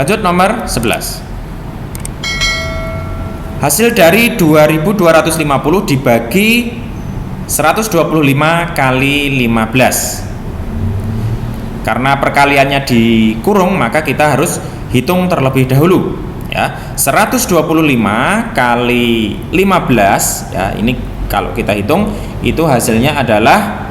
Lanjut nomor 11. Hasil dari 2250 dibagi 125 kali 15. Karena perkaliannya dikurung, maka kita harus hitung terlebih dahulu ya. 125 kali 15 ya, ini kalau kita hitung itu hasilnya adalah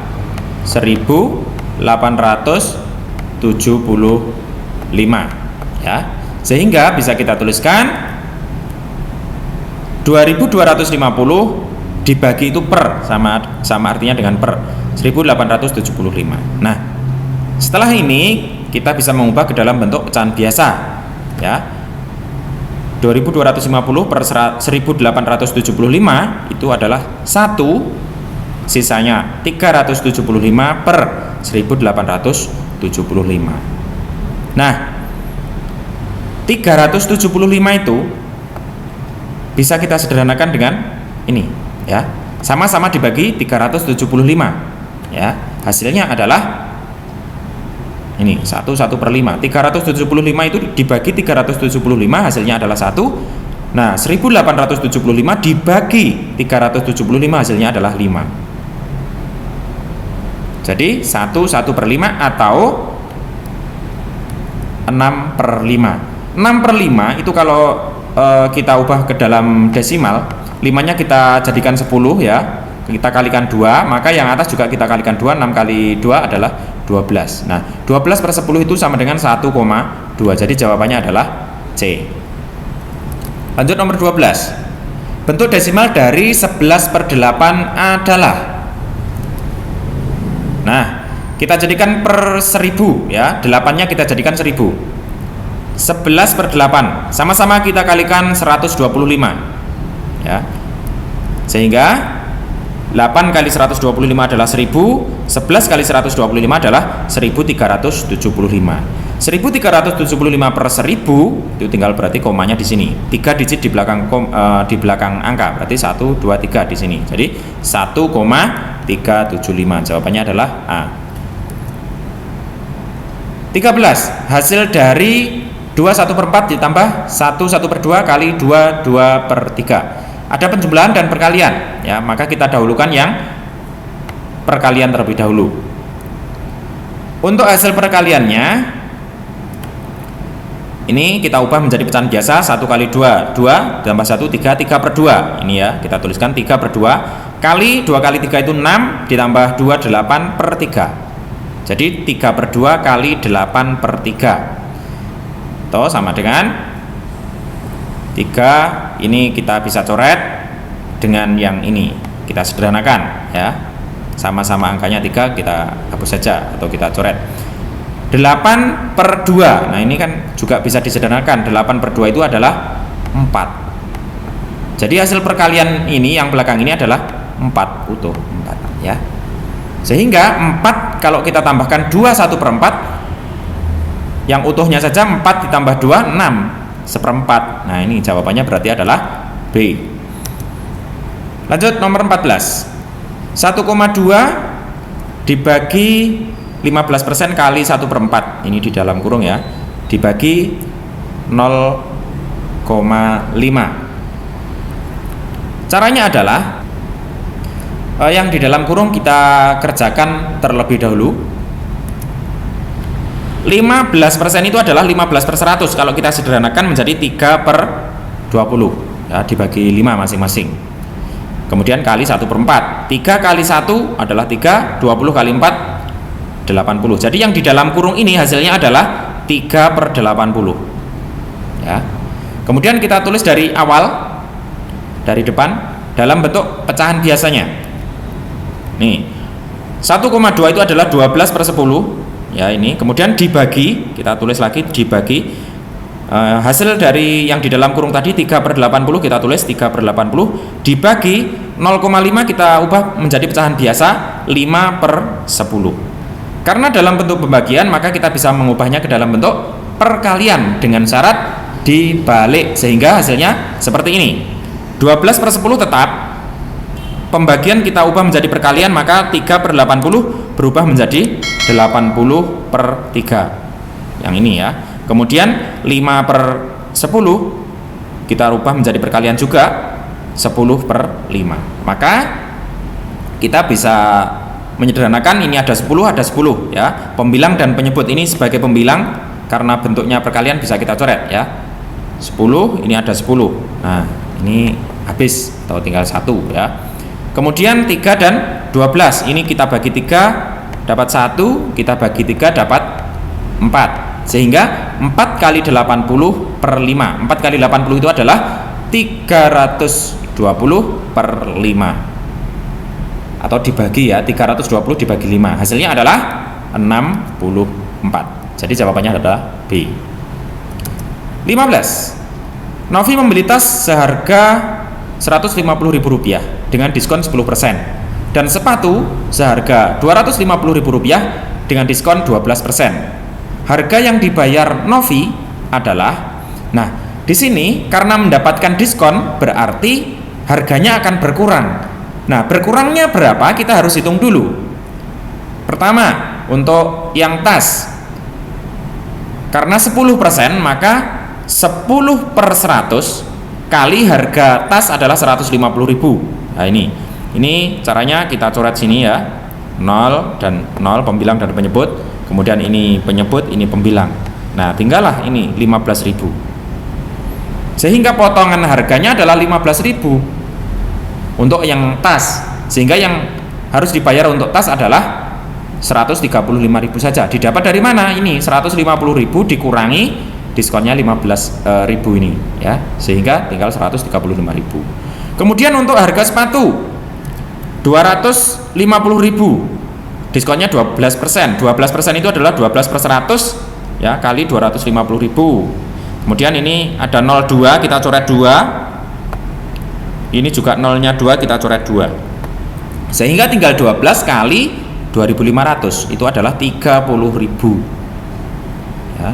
1875 ya. Sehingga bisa kita tuliskan 2250 dibagi itu per, sama artinya dengan per 1875. Nah, setelah ini kita bisa mengubah ke dalam bentuk pecahan biasa ya. 2250 per 1875 itu adalah 1, sisanya 375 per 1875. Nah, 375 itu bisa kita sederhanakan dengan ini ya, sama-sama dibagi 375 ya, hasilnya adalah ini 1/5. 375 itu dibagi 375 hasilnya adalah 1. Nah, 1875 dibagi 375 hasilnya adalah 5. Jadi 1/5 atau 6/5. 6/5 itu kalau kita ubah ke dalam desimal, 5-nya kita jadikan 10 ya, kita kalikan 2, maka yang atas juga kita kalikan 2, 6 kali 2 adalah 12. Nah, 12/10 itu sama dengan 1,2. Jadi jawabannya adalah C. Lanjut nomor 12. Bentuk desimal dari 11/8 adalah, nah, kita jadikan per 1000 ya, 8-nya kita jadikan 1000. 11/8 sama-sama kita kalikan 125 ya, sehingga 8 kali 125 adalah 1000, 11 kali 125 adalah 1375. 1375 per 1000 itu tinggal berarti komanya di sini, 3 digit di belakang angka, berarti 1, 2, 3 di sini. Jadi 1,375. Jawabannya adalah A. 13. Hasil dari 2/1/4 ditambah 1/2 kali 2/3. Ada penjumlahan dan perkalian ya, maka kita dahulukan yang perkalian terlebih dahulu. Untuk hasil perkaliannya ini kita ubah menjadi pecahan biasa, 1 kali 2, 2 tambah 1, 3, 3/2. Ini ya, kita tuliskan 3/2 kali 2 kali 3 itu 6 ditambah 2, 8/3. Jadi 3/2 kali 8/3 itu sama dengan 3. Ini kita bisa coret dengan yang ini, kita sederhanakan ya, sama-sama angkanya 3, kita hapus saja atau kita coret. 8/2, nah ini kan juga bisa disederhanakan, 8/2 itu adalah 4. Jadi hasil perkalian ini yang belakang ini adalah 4 utuh, 4 ya. Sehingga 4 kalau kita tambahkan 2/1/4, yang utuhnya saja 4 ditambah 2, 6/1/4. Nah, ini jawabannya berarti adalah B. Lanjut nomor 14. 1,2 dibagi 15% kali 1/4. Ini di dalam kurung ya. Dibagi 0,5. Caranya adalah yang di dalam kurung kita kerjakan terlebih dahulu. 15% itu adalah 15/100. Kalau kita sederhanakan menjadi 3/20 ya, dibagi 5 masing-masing. Kemudian kali 1/4. 3 kali 1 adalah 3, 20 kali 4 80. Jadi yang di dalam kurung ini hasilnya adalah 3/80 ya. Kemudian kita tulis dari awal, dari depan dalam bentuk pecahan biasanya. Nih, 1,2 itu adalah 12/10 ya, ini kemudian dibagi, kita tulis lagi dibagi hasil dari yang di dalam kurung tadi 3/80, kita tulis 3/80 dibagi 0,5 kita ubah menjadi pecahan biasa 5/10. Karena dalam bentuk pembagian maka kita bisa mengubahnya ke dalam bentuk perkalian dengan syarat dibalik, sehingga hasilnya seperti ini. 12/10 tetap, pembagian kita ubah menjadi perkalian, maka 3/80 berubah menjadi 80/3 yang ini ya. Kemudian 5/10 kita rubah menjadi perkalian juga, 10/5. Maka kita bisa menyederhanakan, ini ada 10 ya. Pembilang dan penyebut ini sebagai pembilang karena bentuknya perkalian bisa kita coret ya. 10, ini ada 10. Nah, ini habis atau tinggal 1 ya. Kemudian 3 dan 12, ini kita bagi 3 dapat 1, kita bagi 3 dapat 4. Sehingga 4 kali 80/5. 4 kali 80 itu adalah 320/5. Atau dibagi ya, 320 dibagi 5. Hasilnya adalah 64. Jadi jawabannya adalah B. 15. Novi membeli tas seharga Rp150.000 dengan diskon 10% dan sepatu seharga Rp250.000 dengan diskon 12%. Harga yang dibayar Novi adalah, nah di sini karena mendapatkan diskon berarti harganya akan berkurang. Nah, berkurangnya berapa kita harus hitung dulu. Pertama, untuk yang tas karena 10% maka 10/100 kali harga tas adalah 150.000. Nah, ini caranya kita coret sini ya. 0 dan 0 pembilang dan penyebut. Kemudian ini penyebut, ini pembilang. Nah, tinggallah ini 15.000. Sehingga potongan harganya adalah 15.000 untuk yang tas. Sehingga yang harus dibayar untuk tas adalah 135.000 saja. Didapat dari mana? Ini 150.000 dikurangi diskonnya 15.000 ini ya. Sehingga tinggal 135.000. Kemudian untuk harga sepatu 250.000. Diskonnya 12%. 12% itu adalah 12/100 ya kali 250.000. Kemudian ini ada 02, kita coret 2. Ini juga nolnya 2, kita coret 2. Sehingga tinggal 12 kali 2.500, itu adalah 30.000 ya.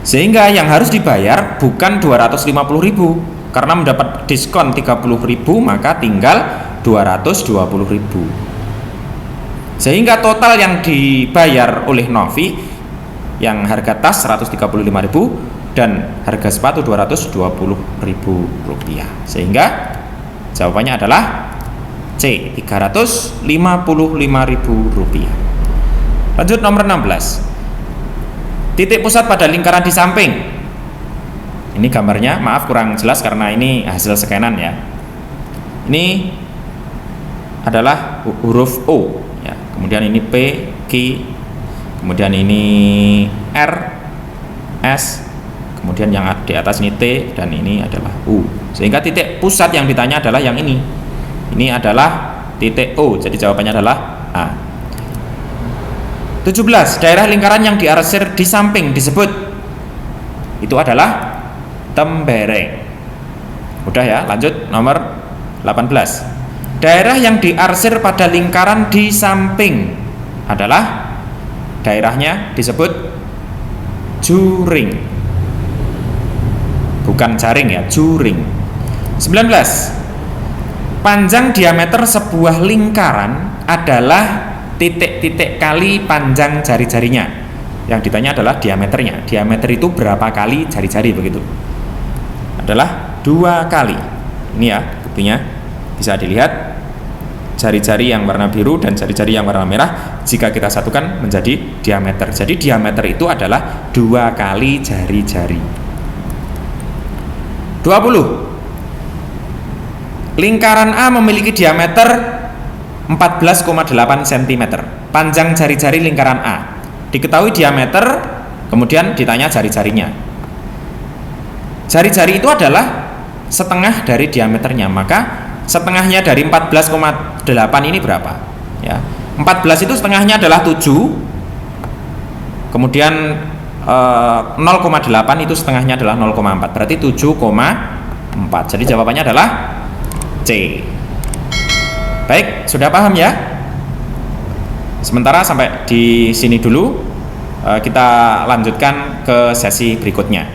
Sehingga yang harus dibayar bukan 250.000 karena mendapat diskon 30.000, maka tinggal 220.000. Sehingga total yang dibayar oleh Novi yang harga tas 135.000 dan harga sepatu 220.000 rupiah. Sehingga jawabannya adalah C, 355.000 rupiah. Lanjut nomor 16. Titik pusat pada lingkaran di samping. Ini gambarnya, maaf kurang jelas karena ini hasil scanan ya. Ini adalah huruf O ya. Kemudian ini P, Q, kemudian ini R, S, kemudian yang di atas ini T, dan ini adalah U. Sehingga titik pusat yang ditanya adalah yang ini. Ini adalah titik O, jadi jawabannya adalah A. 17. Daerah lingkaran yang diarsir di samping disebut, itu adalah tembereng. Udah ya, lanjut nomor 18. Daerah yang diarsir pada lingkaran di samping adalah daerahnya disebut juring, bukan jaring ya, juring. 19. Panjang diameter sebuah lingkaran adalah titik-titik kali panjang jari-jarinya. Yang ditanya adalah diameternya. Diameter itu berapa kali jari-jari begitu? Adalah 2 kali. Ini ya buktinya, bisa dilihat jari-jari yang warna biru dan jari-jari yang warna merah jika kita satukan menjadi diameter. Jadi diameter itu adalah 2 kali jari-jari. 20. Lingkaran A memiliki diameter 14,8 cm. Panjang jari-jari lingkaran A. Diketahui diameter, kemudian ditanya jari-jarinya. Jari-jari itu adalah setengah dari diameternya, maka setengahnya dari 14,8 ini berapa? Ya. 14 itu setengahnya adalah 7. Kemudian 0,8 itu setengahnya adalah 0,4. Berarti 7,4. Jadi jawabannya adalah C. Baik, sudah paham ya? Sementara sampai di sini dulu. Kita lanjutkan ke sesi berikutnya.